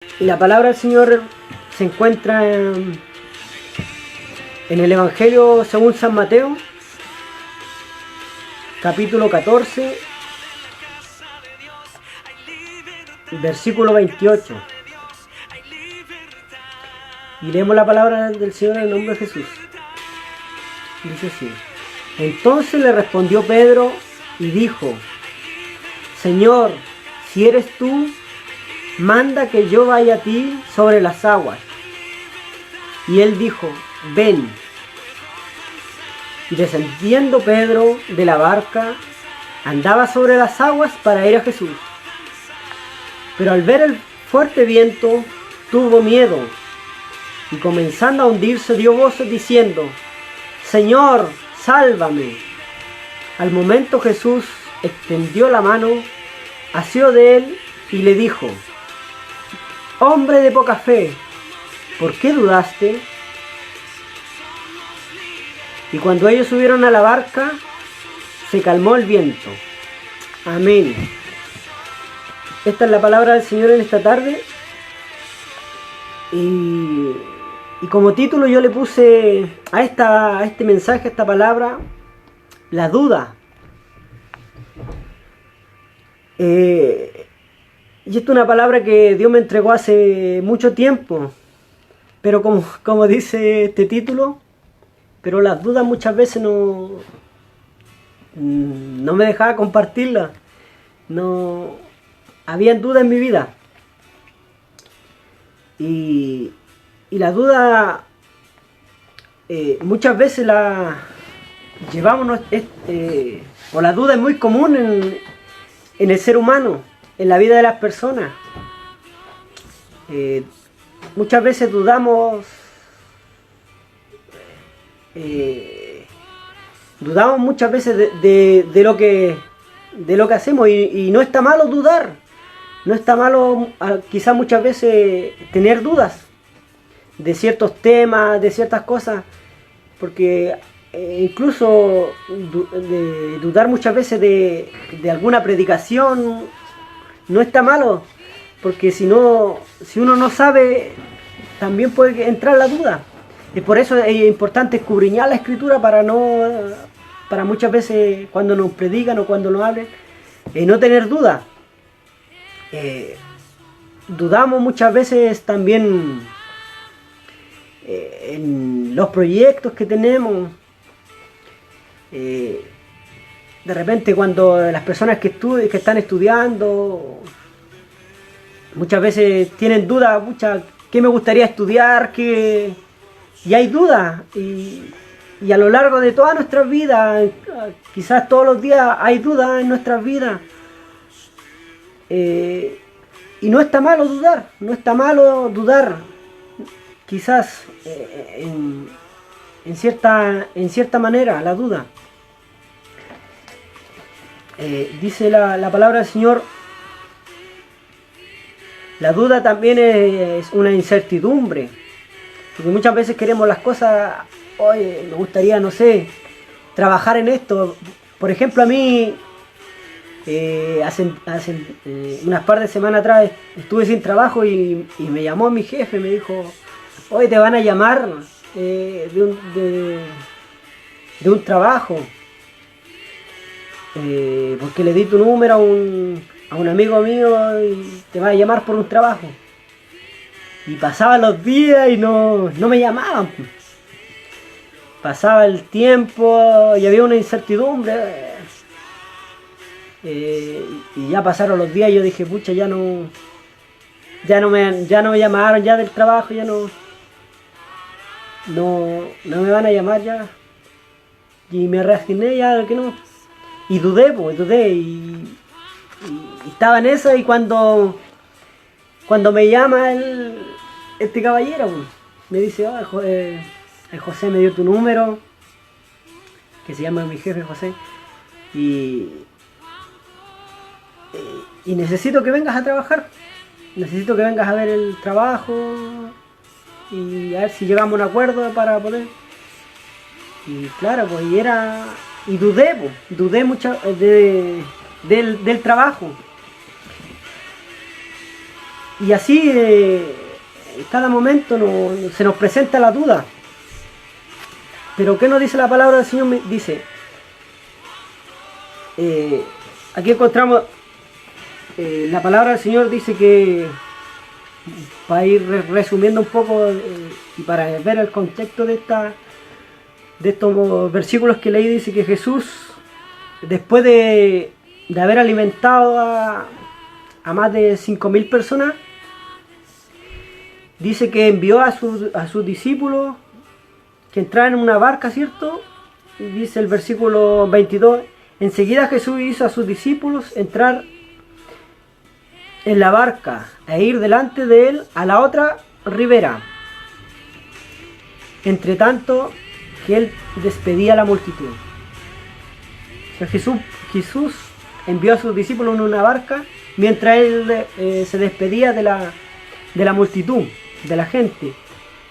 Y la palabra del Señor se encuentra en el Evangelio según San Mateo, capítulo 14, versículo 28. Y leemos la palabra del Señor en el nombre de Jesús. Dice así: Entonces le respondió Pedro y dijo: Señor, si eres tú, manda que yo vaya a ti sobre las aguas. Y él dijo: ven. Y descendiendo Pedro de la barca, andaba sobre las aguas para ir a Jesús. Pero al ver el fuerte viento, tuvo miedo, y comenzando a hundirse dio voces diciendo: Señor, sálvame. Al momento Jesús extendió la mano, asió de él y le dijo: Hombre de poca fe, ¿por qué dudaste? Y cuando ellos subieron a la barca, se calmó el viento. Amén. Esta es la palabra del Señor en esta tarde. Y como título yo le puse a este mensaje, a esta palabra, la duda. Y esta es una palabra que Dios me entregó hace mucho tiempo, pero como dice este título, pero las dudas muchas veces no me dejaba compartirlas. No habían dudas en mi vida. Y la duda muchas veces la llevamos, o la duda es muy común en el ser humano, en la vida de las personas. Muchas veces dudamos muchas veces de lo que hacemos, y no está malo dudar, no está malo quizás muchas veces tener dudas de ciertos temas, de ciertas cosas, porque incluso dudar muchas veces de alguna predicación no está malo, porque si uno no sabe, también puede entrar la duda. Y por eso es importante escudriñar la Escritura para muchas veces cuando nos predican o cuando nos hablen, no tener duda. Dudamos muchas veces también en los proyectos que tenemos. De repente cuando las personas que están estudiando, muchas veces tienen dudas, ¿qué me gustaría estudiar? Y hay dudas, y a lo largo de toda nuestra vida, quizás todos los días hay dudas en nuestras vidas. Y no está malo dudar, quizás en cierta manera, la duda. Dice la palabra del Señor: la duda también es una incertidumbre, porque muchas veces queremos las cosas, oye, me gustaría, no sé, trabajar en esto. Por ejemplo, a mí, hace unas par de semanas atrás estuve sin trabajo, y me llamó mi jefe, me dijo: oye, te van a llamar de un trabajo, porque le di tu número a un amigo mío y te va a llamar por un trabajo. Y pasaban los días y no me llamaban. Pasaba el tiempo y había una incertidumbre. Y ya pasaron los días y yo dije: pucha, ya no me llamaron ya del trabajo, ya no me van a llamar ya. Y me resigné ya que no. Y dudé y estaba en esa, y cuando me llama este caballero, me dice: José me dio tu número, que se llama mi jefe José, y necesito que vengas a trabajar, necesito que vengas a ver el trabajo y a ver si llegamos a un acuerdo para poder. Y claro, pues, y dudé mucho del trabajo. Y así en cada momento se nos presenta la duda. Pero ¿qué nos dice la palabra del Señor? Dice, aquí encontramos, la palabra del Señor dice que, para ir resumiendo un poco y para ver el contexto de estos versículos que leí, dice que Jesús, después de haber alimentado a más de 5.000 personas, dice que envió a sus discípulos que entraran en una barca, ¿cierto? Y dice el versículo 22, enseguida Jesús hizo a sus discípulos entrar en la barca e ir delante de él a la otra ribera, entre tanto que él despedía a la multitud. O sea, Jesús envió a sus discípulos en una barca mientras él se despedía de la multitud, de la gente.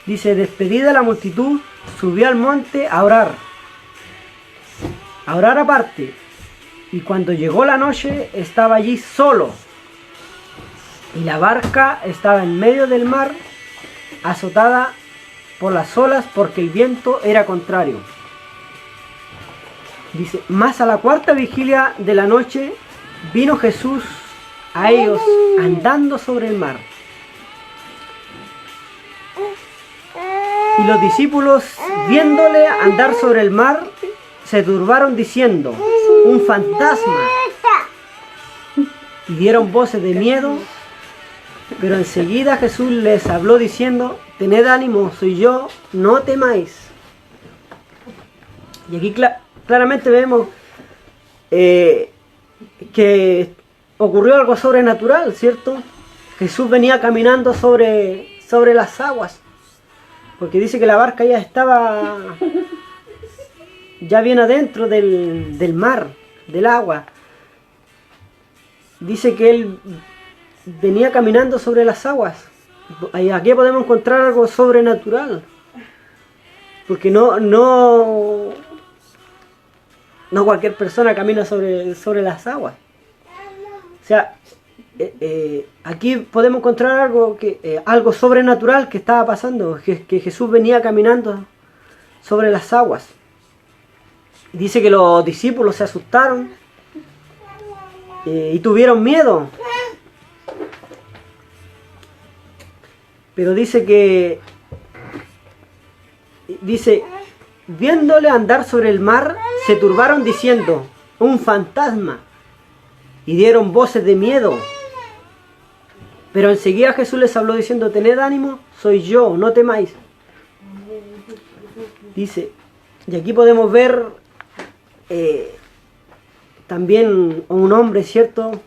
Dice, despedida la multitud, subió al monte a orar aparte. Y cuando llegó la noche, estaba allí solo. Y la barca estaba en medio del mar, azotada por las olas, porque el viento era contrario. Dice, más a la cuarta vigilia de la noche, vino Jesús a ellos andando sobre el mar. Y los discípulos, viéndole andar sobre el mar, se turbaron diciendo, un fantasma. Y dieron voces de miedo, pero enseguida Jesús les habló diciendo, tened ánimo, soy yo, no temáis. Y aquí claramente vemos que ocurrió algo sobrenatural, ¿cierto? Jesús venía caminando sobre las aguas, porque dice que la barca ya estaba ya bien adentro del mar, del agua. Dice que él venía caminando sobre las aguas. Aquí podemos encontrar algo sobrenatural, porque no cualquier persona camina sobre las aguas. O sea, aquí podemos encontrar algo sobrenatural que estaba pasando, que Jesús venía caminando sobre las aguas. Dice que los discípulos se asustaron y tuvieron miedo. Pero dice, viéndole andar sobre el mar, se turbaron diciendo, un fantasma, y dieron voces de miedo. Pero enseguida Jesús les habló diciendo, tened ánimo, soy yo, no temáis. Dice, y aquí podemos ver también un hombre, ¿cierto?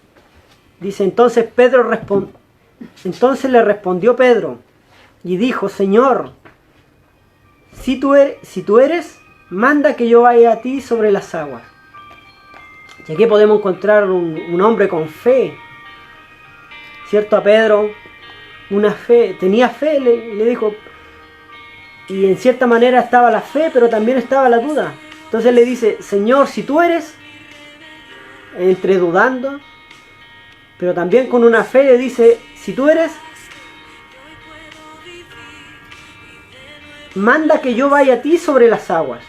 Dice, entonces le respondió Pedro y dijo, Señor, si tú eres, manda que yo vaya a ti sobre las aguas. Y aquí podemos encontrar un hombre con fe, ¿cierto? A Pedro, tenía fe, le dijo, y en cierta manera estaba la fe, pero también estaba la duda. Entonces le dice, Señor, si tú eres, entre dudando, pero también con una fe le dice, si tú eres, manda que yo vaya a ti sobre las aguas.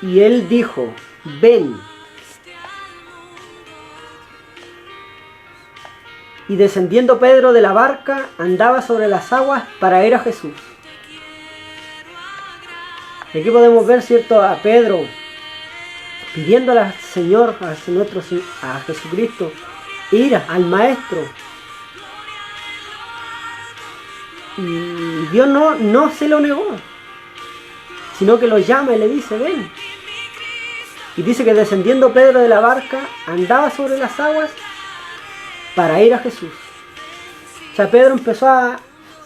Y él dijo, ven. Y descendiendo Pedro de la barca, andaba sobre las aguas para ir a Jesús. Y aquí podemos ver, ¿cierto?, a Pedro pidiéndole al Señor, a Jesucristo, ir al Maestro. Y Dios no se lo negó, sino que lo llama y le dice, ven. Y dice que descendiendo Pedro de la barca, andaba sobre las aguas para ir a Jesús. O sea, Pedro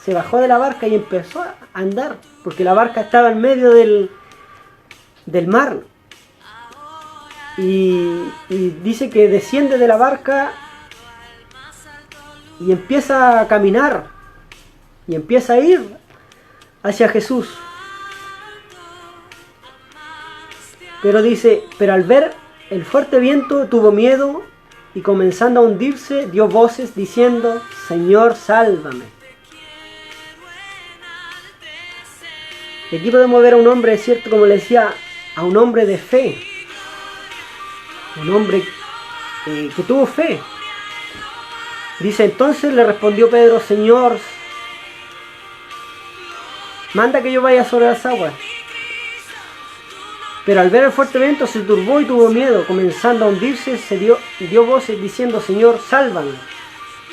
se bajó de la barca y empezó a andar, porque la barca estaba en medio del mar. Y dice que desciende de la barca y empieza a caminar y empieza a ir hacia Jesús. Pero dice, pero al ver el fuerte viento tuvo miedo y comenzando a hundirse, dio voces diciendo, Señor, sálvame. Y aquí podemos ver a un hombre, ¿cierto? Como le decía, a un hombre de fe. Un hombre que tuvo fe. Dice, entonces le respondió Pedro, Señor, manda que yo vaya sobre las aguas. Pero al ver el fuerte viento se turbó y tuvo miedo. Comenzando a hundirse, dio voces diciendo, Señor, sálvame.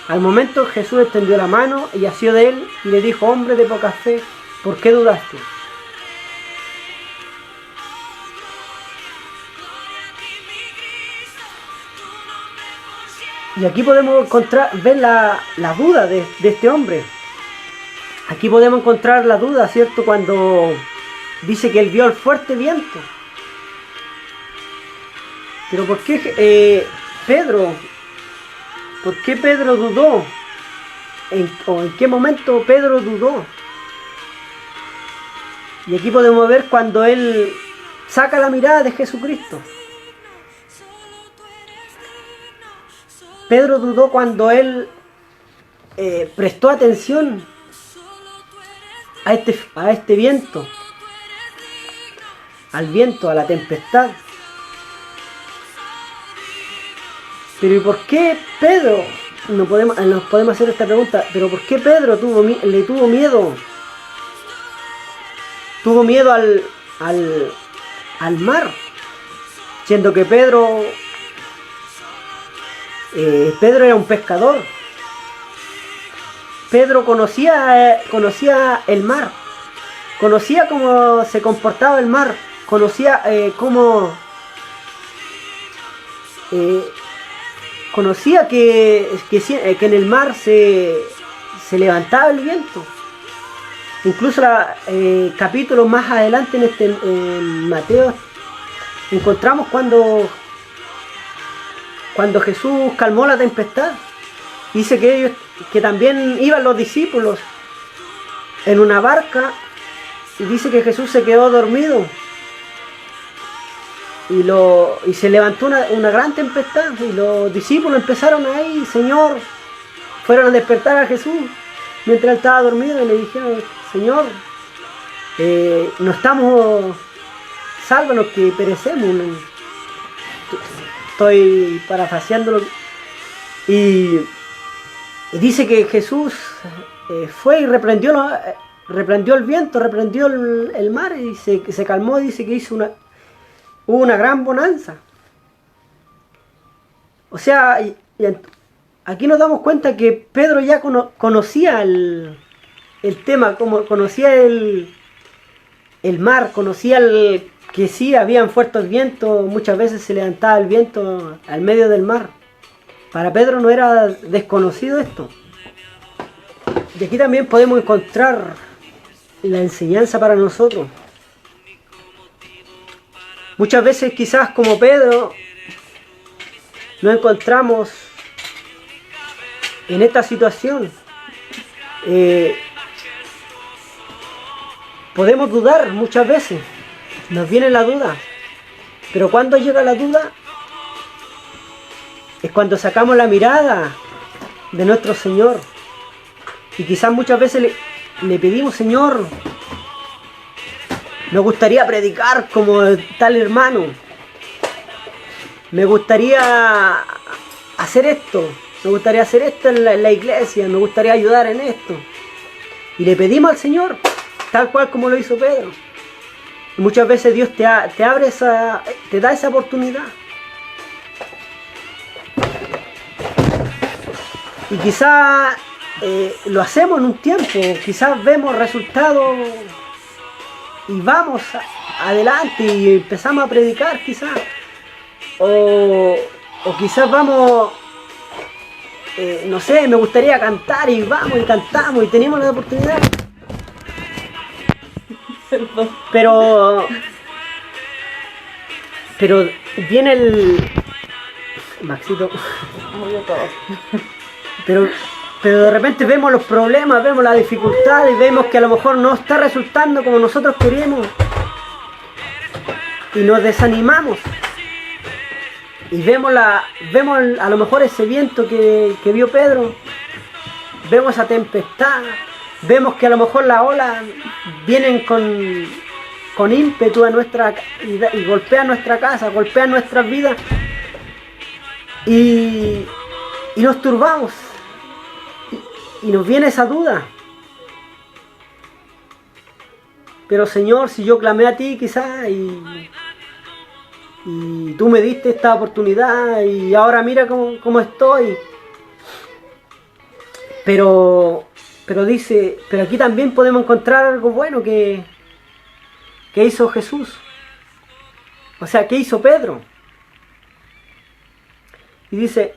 Al momento Jesús extendió la mano y asió de él y le dijo, hombre de poca fe, ¿por qué dudaste? Y aquí podemos ver la duda de este hombre. Aquí podemos encontrar la duda, ¿cierto? Cuando dice que él vio el fuerte viento. Pero ¿por qué Pedro dudó? ¿En qué momento Pedro dudó? Y aquí podemos ver cuando él saca la mirada de Jesucristo. Pedro dudó cuando él prestó atención a este viento, al viento, a la tempestad. Pero ¿y por qué Pedro? Nos podemos hacer esta pregunta, pero ¿por qué Pedro le tuvo miedo? Tuvo miedo al mar, siendo que Pedro era un pescador. Pedro conocía el mar, conocía cómo se comportaba el mar, conocía conocía que en el mar se levantaba el viento. Incluso capítulos más adelante en Mateo encontramos cuando Jesús calmó la tempestad. Dice que también iban los discípulos en una barca y dice que Jesús se quedó dormido y se levantó una gran tempestad y los discípulos empezaron ahí, Señor, fueron a despertar a Jesús mientras él estaba dormido y le dijeron, Señor, no estamos, sálvanos que perecemos. Estoy parafraseándolo. Y dice que Jesús fue y reprendió el viento, reprendió el mar y se calmó. Dice que hubo una gran bonanza. O sea, aquí nos damos cuenta que Pedro ya conocía el tema, como conocía el mar, conocía que sí, habían fuertes vientos, muchas veces se levantaba el viento al medio del mar. Para Pedro no era desconocido esto. Y aquí también podemos encontrar la enseñanza para nosotros. Muchas veces quizás como Pedro nos encontramos en esta situación. Podemos dudar muchas veces. Nos viene la duda, pero cuando llega la duda es cuando sacamos la mirada de nuestro Señor y quizás muchas veces le pedimos, Señor, me gustaría predicar como tal hermano, me gustaría hacer esto en la iglesia, me gustaría ayudar en esto, y le pedimos al Señor tal cual como lo hizo Pedro. Muchas veces Dios te da esa oportunidad. Y quizás lo hacemos en un tiempo, quizás vemos resultados y vamos adelante y empezamos a predicar quizás. O quizás vamos, no sé, me gustaría cantar y vamos y cantamos y tenemos la oportunidad. Pero viene el Maxito. Pero de repente vemos los problemas, vemos las dificultades, vemos que a lo mejor no está resultando como nosotros queremos y nos desanimamos. Y vemos a lo mejor ese viento que vio Pedro, vemos esa tempestad, vemos que a lo mejor las olas vienen con ímpetu a y golpean nuestra casa, golpean nuestras vidas y nos turbamos y nos viene esa duda. Pero Señor, si yo clamé a ti quizás y tú me diste esta oportunidad y ahora mira cómo estoy. Pero aquí también podemos encontrar algo bueno que hizo Jesús. O sea, ¿qué hizo Pedro? Y dice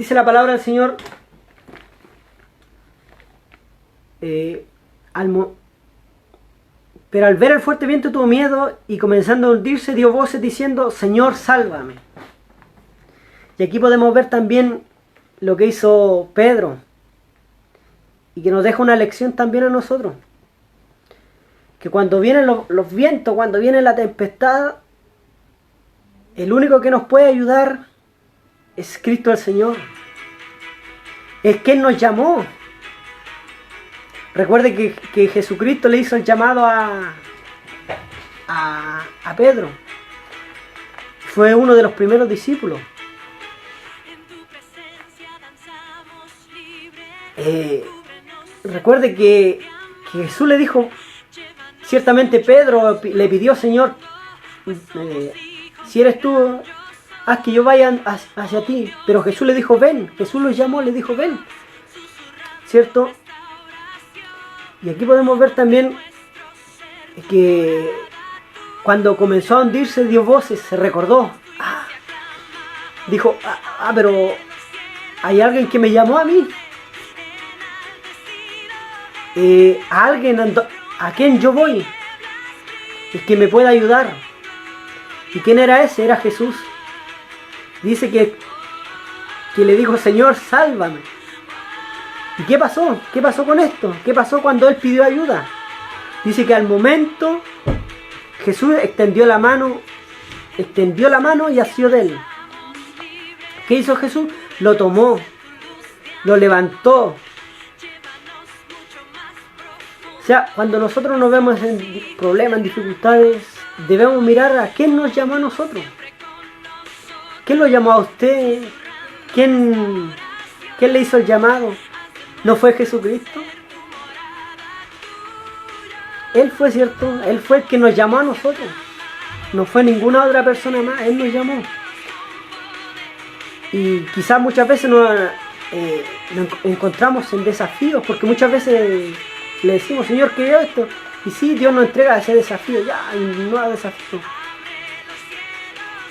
la palabra del Señor, pero al ver el fuerte viento tuvo miedo y comenzando a hundirse dio voces diciendo, Señor, sálvame. Y aquí podemos ver también lo que hizo Pedro y que nos deja una lección también a nosotros. Que cuando vienen los vientos, cuando viene la tempestad, el único que nos puede ayudar es Cristo el Señor. Es que Él nos llamó. Recuerde que Jesucristo le hizo el llamado a Pedro. Fue uno de los primeros discípulos. Recuerde que Jesús le dijo, ciertamente Pedro le pidió, Señor, si eres tú, haz que yo vaya hacia ti. Pero Jesús le dijo, ven. Jesús lo llamó, le dijo, ven. ¿Cierto? Y aquí podemos ver también que cuando comenzó a hundirse dio voces, se recordó. Dijo, pero hay alguien que me llamó a mí. A alguien a quien yo voy. Y que me pueda ayudar. ¿Y quién era ese? Era Jesús. Dice que le dijo, Señor, sálvame. ¿Y qué pasó? ¿Qué pasó con esto? ¿Qué pasó cuando él pidió ayuda? Dice que al momento Jesús extendió la mano y asió de él. ¿Qué hizo Jesús? Lo tomó, lo levantó. O sea, cuando nosotros nos vemos en problemas, en dificultades, debemos mirar a quién nos llamó a nosotros. ¿Quién lo llamó a usted? ¿Quién le hizo el llamado? ¿No fue Jesucristo? Él fue, ¿cierto? Él fue el que nos llamó a nosotros. No fue ninguna otra persona más. Él nos llamó. Y quizás muchas veces nos encontramos en desafíos, porque muchas veces le decimos, Señor, quiero esto. Y sí, Dios nos entrega ese desafío. Ya, hay un nuevo desafío.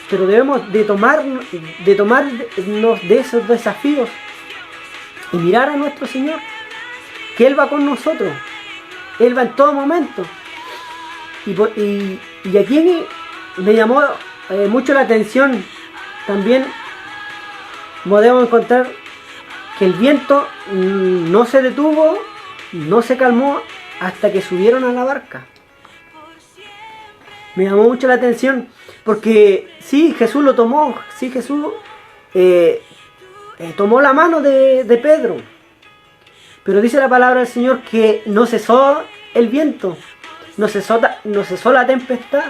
Pero debemos de tomarnos de esos desafíos y mirar a nuestro Señor, que Él va con nosotros. Él va en todo momento. Y aquí me llamó mucho la atención también, podemos encontrar que el viento no se detuvo, no se calmó hasta que subieron a la barca. Me llamó mucho la atención porque sí, Jesús lo tomó, sí, Jesús tomó la mano de Pedro. Pero dice la palabra del Señor que no cesó el viento, no cesó la tempestad,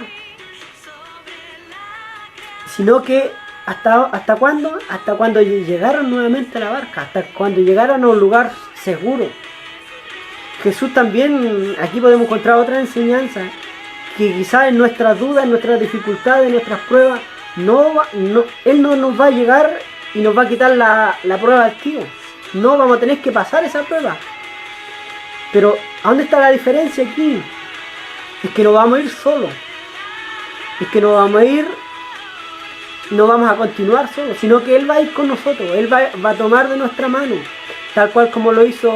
sino que ¿hasta cuándo? Hasta cuando llegaron nuevamente a la barca, hasta cuando llegaron a un lugar seguro. Jesús también, aquí podemos encontrar otra enseñanza, que quizás en nuestras dudas, en nuestras dificultades, en nuestras pruebas, Él no nos va a llegar y nos va a quitar la prueba al tiro. No, vamos a tener que pasar esa prueba. Pero, ¿a dónde está la diferencia aquí? Es que no vamos a ir solos. Es que no vamos a ir, no vamos a continuar solos, sino que Él va a ir con nosotros. Él va a tomar de nuestra mano, tal cual como lo hizo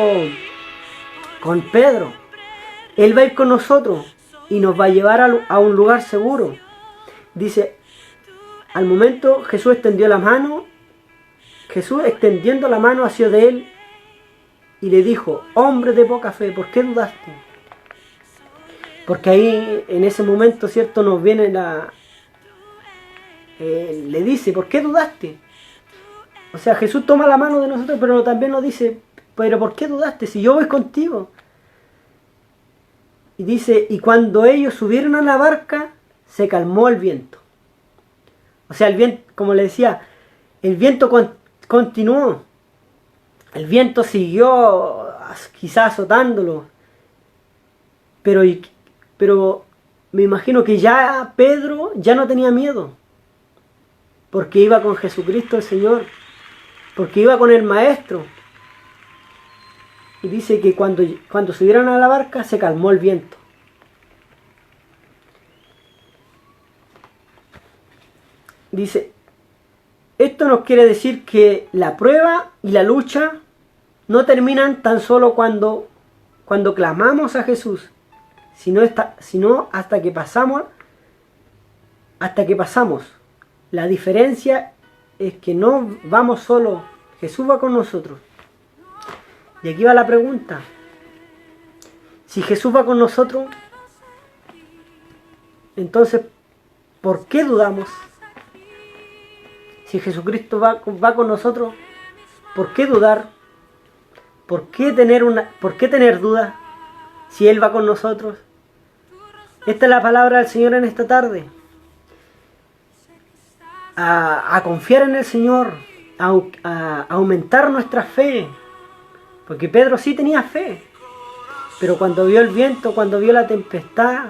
con Pedro. Él va a ir con nosotros y nos va a llevar a un lugar seguro. Dice, al momento Jesús extendió la mano. Jesús extendiendo la mano hacia de él y le dijo, hombre de poca fe, ¿por qué dudaste? Porque ahí en ese momento, ¿cierto? Nos viene le dice, ¿por qué dudaste? O sea, Jesús toma la mano de nosotros, pero también nos dice, pero ¿por qué dudaste si yo voy contigo? Y dice, y cuando ellos subieron a la barca, se calmó el viento. O sea, el viento, como le decía, el viento continuó. El viento siguió quizás azotándolo. Pero me imagino que ya Pedro ya no tenía miedo. Porque iba con Jesucristo el Señor. Porque iba con el Maestro. Y dice que cuando subieron a la barca se calmó el viento. Dice, esto nos quiere decir que la prueba y la lucha no terminan tan solo cuando clamamos a Jesús, sino hasta que pasamos. La diferencia es que no vamos solo, Jesús va con nosotros. Y aquí va la pregunta. Si Jesús va con nosotros, entonces, ¿por qué dudamos? Si Jesucristo va con nosotros, ¿por qué dudar? ¿Por qué tener dudas si Él va con nosotros? Esta es la palabra del Señor en esta tarde. A confiar en el Señor, a aumentar nuestra fe. Porque Pedro sí tenía fe, pero cuando vio el viento, cuando vio la tempestad,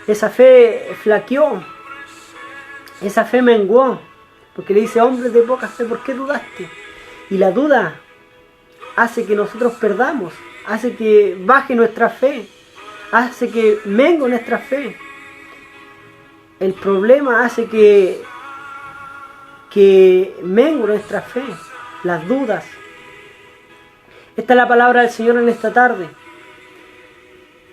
esa fe flaqueó, esa fe menguó, porque le dice, hombre de poca fe, ¿por qué dudaste? Y la duda hace que nosotros perdamos, hace que baje nuestra fe, hace que mengue nuestra fe. El problema hace que mengue nuestra fe, las dudas. Esta es la palabra del Señor en esta tarde,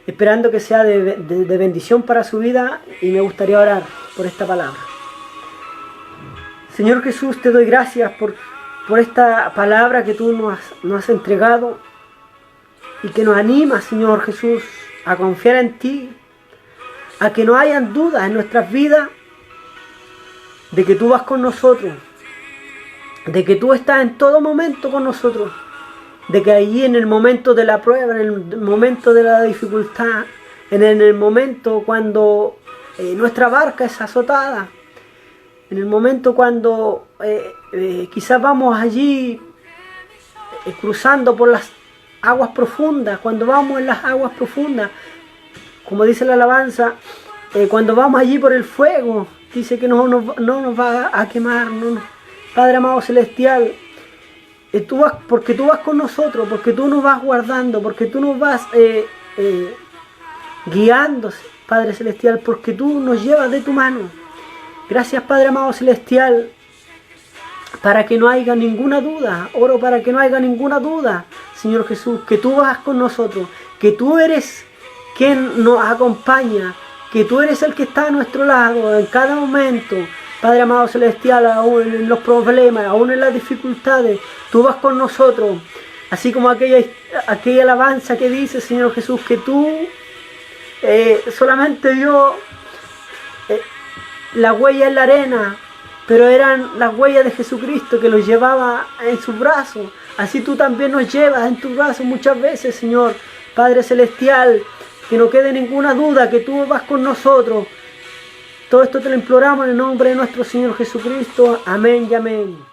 esperando que sea de bendición para su vida, y me gustaría orar por esta palabra. Señor Jesús, te doy gracias por esta palabra que tú nos has entregado y que nos anima, Señor Jesús, a confiar en ti, a que no hayan dudas en nuestras vidas de que tú vas con nosotros, de que tú estás en todo momento con nosotros, de que allí en el momento de la prueba, en el momento de la dificultad, en el momento cuando nuestra barca es azotada, en el momento cuando quizás vamos allí cruzando por las aguas profundas, cuando vamos en las aguas profundas, como dice la alabanza, cuando vamos allí por el fuego, dice que no nos va a quemar, Padre amado celestial, porque tú vas con nosotros, porque tú nos vas guardando, porque tú nos vas guiando, Padre celestial, porque tú nos llevas de tu mano. Gracias, Padre amado celestial, para que no haya ninguna duda, oro para que no haya ninguna duda, Señor Jesús, que tú vas con nosotros, que tú eres quien nos acompaña, que tú eres el que está a nuestro lado en cada momento. Padre amado celestial, aún en los problemas, aún en las dificultades, tú vas con nosotros. Así como aquella alabanza que dice, Señor Jesús, que tú solamente vio la huella en la arena, pero eran las huellas de Jesucristo que los llevaba en sus brazos. Así tú también nos llevas en tus brazos muchas veces, Señor. Padre celestial, que no quede ninguna duda que tú vas con nosotros. Todo esto te lo imploramos en el nombre de nuestro Señor Jesucristo. Amén y amén.